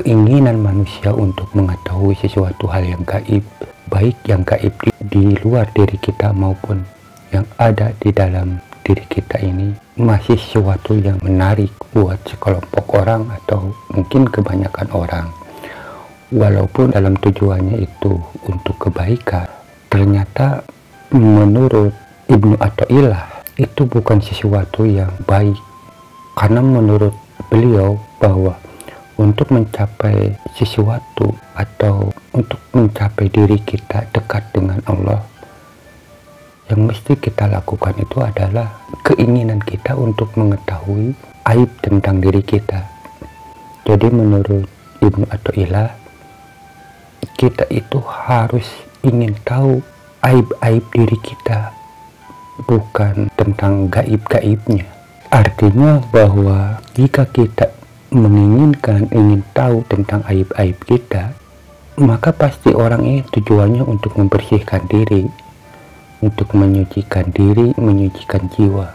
keinginan manusia untuk mengetahui sesuatu hal yang gaib, baik yang gaib di luar diri kita maupun yang ada di dalam diri kita ini, masih sesuatu yang menarik buat sekelompok orang atau mungkin kebanyakan orang. Walaupun dalam tujuannya itu untuk kebaikan, ternyata menurut Ibnu Athaillah itu bukan sesuatu yang baik, karena menurut beliau bahwa untuk mencapai sesuatu atau untuk mencapai diri kita dekat dengan Allah, yang mesti kita lakukan itu adalah keinginan kita untuk mengetahui aib tentang diri kita. Jadi menurut Ibnu Athaillah, kita itu harus ingin tahu aib-aib diri kita, bukan tentang gaib-gaibnya. Artinya bahwa jika kita ingin tahu tentang aib-aib kita, maka pasti orang ini tujuannya untuk membersihkan diri, untuk menyucikan diri, menyucikan jiwa,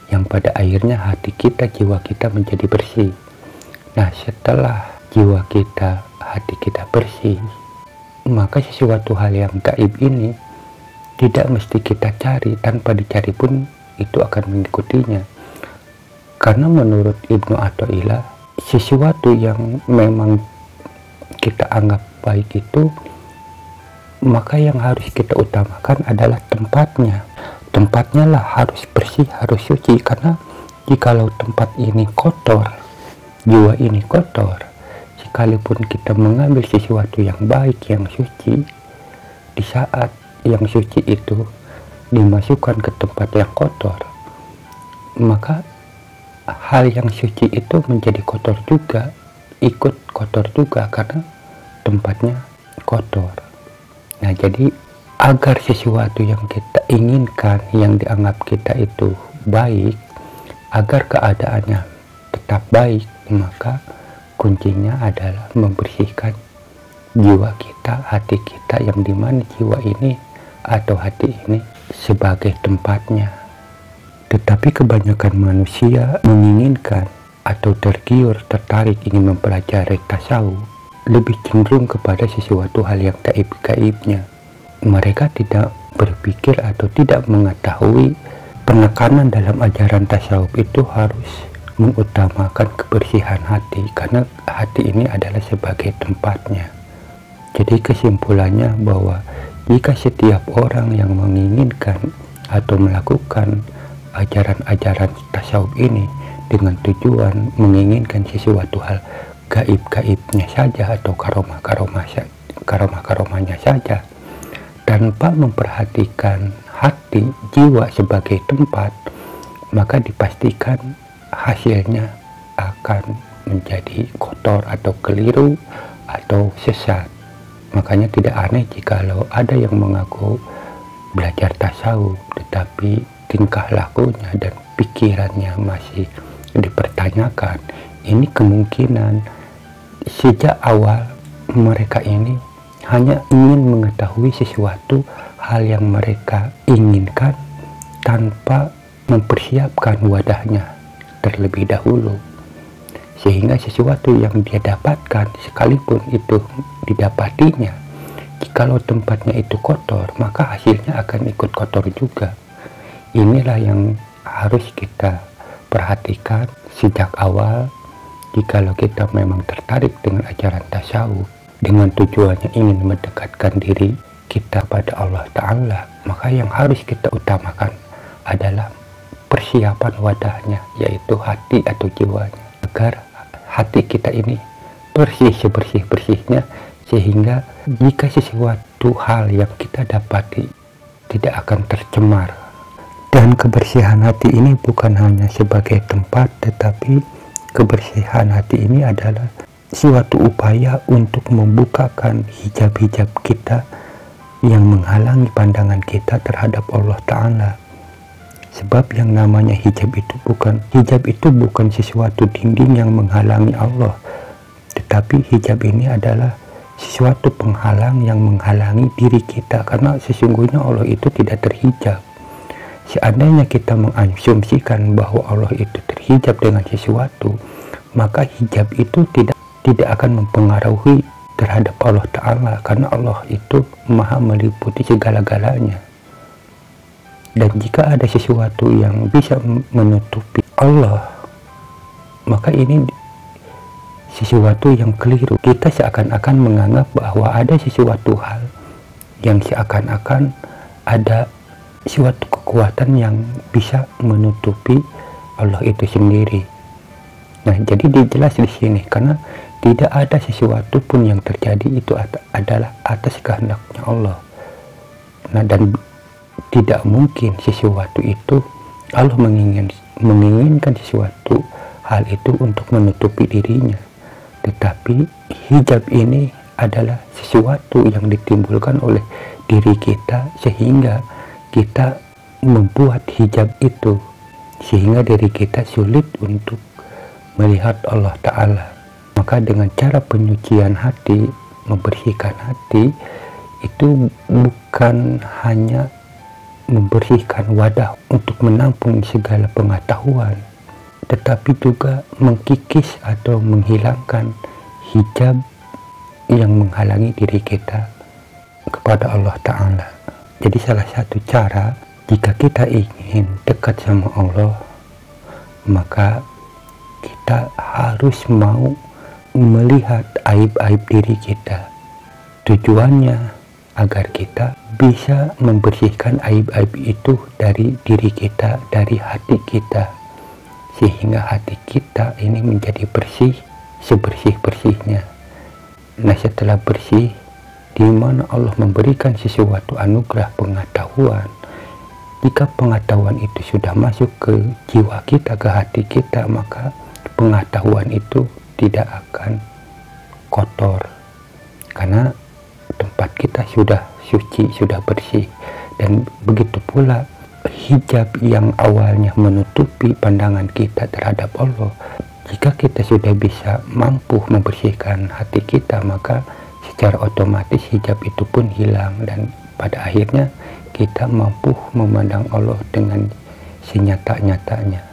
yang pada akhirnya hati kita, jiwa kita menjadi bersih. Nah, setelah jiwa kita, hati kita bersih, maka sesuatu hal yang gaib ini tidak mesti kita cari, tanpa dicari pun itu akan mengikutinya. Karena menurut Ibnu Athaillah, sesuatu yang memang kita anggap baik itu, maka yang harus kita utamakan adalah tempatnya. Tempatnya lah harus bersih, harus suci. Karena jikalau tempat ini kotor, jiwa ini kotor, sekalipun kita mengambil sesuatu yang baik, yang suci, di saat yang suci itu dimasukkan ke tempat yang kotor, maka hal yang suci itu menjadi kotor juga, ikut kotor juga karena tempatnya kotor. Nah, jadi agar sesuatu yang kita inginkan, yang dianggap kita itu baik, agar keadaannya tetap baik, maka kuncinya adalah membersihkan jiwa kita, hati kita, yang dimana jiwa ini atau hati ini sebagai tempatnya. Tetapi kebanyakan manusia menginginkan atau tertarik ingin mempelajari tasawuf lebih cenderung kepada sesuatu hal yang gaib-gaibnya. Mereka tidak berpikir atau tidak mengetahui penekanan dalam ajaran tasawuf itu harus mengutamakan kebersihan hati, karena hati ini adalah sebagai tempatnya. Jadi kesimpulannya bahwa jika setiap orang yang menginginkan atau melakukan ajaran-ajaran tasawuf ini dengan tujuan menginginkan sesuatu hal gaib-gaibnya saja atau karomah-karomahnya saja, tanpa memperhatikan hati, jiwa sebagai tempat, maka dipastikan hasilnya akan menjadi kotor atau keliru atau sesat. Makanya tidak aneh jikalau ada yang mengaku belajar tasawuf tetapi tingkah lakunya dan pikirannya masih dipertanyakan. Ini kemungkinan sejak awal mereka ini hanya ingin mengetahui sesuatu hal yang mereka inginkan tanpa mempersiapkan wadahnya terlebih dahulu, sehingga sesuatu yang dia dapatkan, sekalipun itu didapatinya, jikalau tempatnya itu kotor, maka hasilnya akan ikut kotor juga. Inilah yang harus kita perhatikan sejak awal. Jikalau kita memang tertarik dengan ajaran tasawuf dengan tujuannya ingin mendekatkan diri kita pada Allah Ta'ala, maka yang harus kita utamakan adalah persiapan wadahnya, yaitu hati atau jiwanya, agar hati kita ini bersih sebersih-bersihnya, sehingga jika sesuatu hal yang kita dapati tidak akan tercemar. Dan kebersihan hati ini bukan hanya sebagai tempat, tetapi kebersihan hati ini adalah suatu upaya untuk membukakan hijab-hijab kita yang menghalangi pandangan kita terhadap Allah Ta'ala. Sebab yang namanya hijab itu bukan sesuatu dinding yang menghalangi Allah, tetapi hijab ini adalah sesuatu penghalang yang menghalangi diri kita, karena sesungguhnya Allah itu tidak terhijab. Seandainya kita mengasumsikan bahwa Allah itu terhijab dengan sesuatu, maka hijab itu tidak tidak akan mempengaruhi terhadap Allah Ta'ala, karena Allah itu maha meliputi segala-galanya. Dan jika ada sesuatu yang bisa menutupi Allah, maka ini sesuatu yang keliru. Kita seakan-akan menganggap bahwa ada sesuatu hal yang seakan-akan ada suatu kekuatan yang bisa menutupi Allah itu sendiri. Nah, jadi dijelas di sini, karena tidak ada sesuatu pun yang terjadi itu adalah atas kehendaknya Allah. Nah, dan tidak mungkin sesuatu itu Allah menginginkan sesuatu hal itu untuk menutupi dirinya. Tetapi hijab ini adalah sesuatu yang ditimbulkan oleh diri kita, sehingga kita membuat hijab itu, sehingga diri kita sulit untuk melihat Allah Ta'ala. Maka dengan cara penyucian hati, membersihkan hati, itu bukan hanya membersihkan wadah untuk menampung segala pengetahuan, tetapi juga mengkikis atau menghilangkan hijab yang menghalangi diri kita kepada Allah Ta'ala. Jadi salah satu cara jika kita ingin dekat sama Allah, maka kita harus mau melihat aib-aib diri kita. Tujuannya agar kita bisa membersihkan aib-aib itu dari diri kita, dari hati kita, sehingga hati kita ini menjadi bersih, sebersih-bersihnya. Nah, setelah bersih, di mana Allah memberikan sesuatu anugerah pengetahuan, jika pengetahuan itu sudah masuk ke jiwa kita, ke hati kita, maka pengetahuan itu tidak akan kotor, karena tempat kita sudah suci, sudah bersih. Dan begitu pula hijab yang awalnya menutupi pandangan kita terhadap Allah, jika kita sudah bisa mampu membersihkan hati kita, maka secara otomatis hijab itu pun hilang, dan pada akhirnya kita mampu memandang Allah dengan senyata-nyatanya.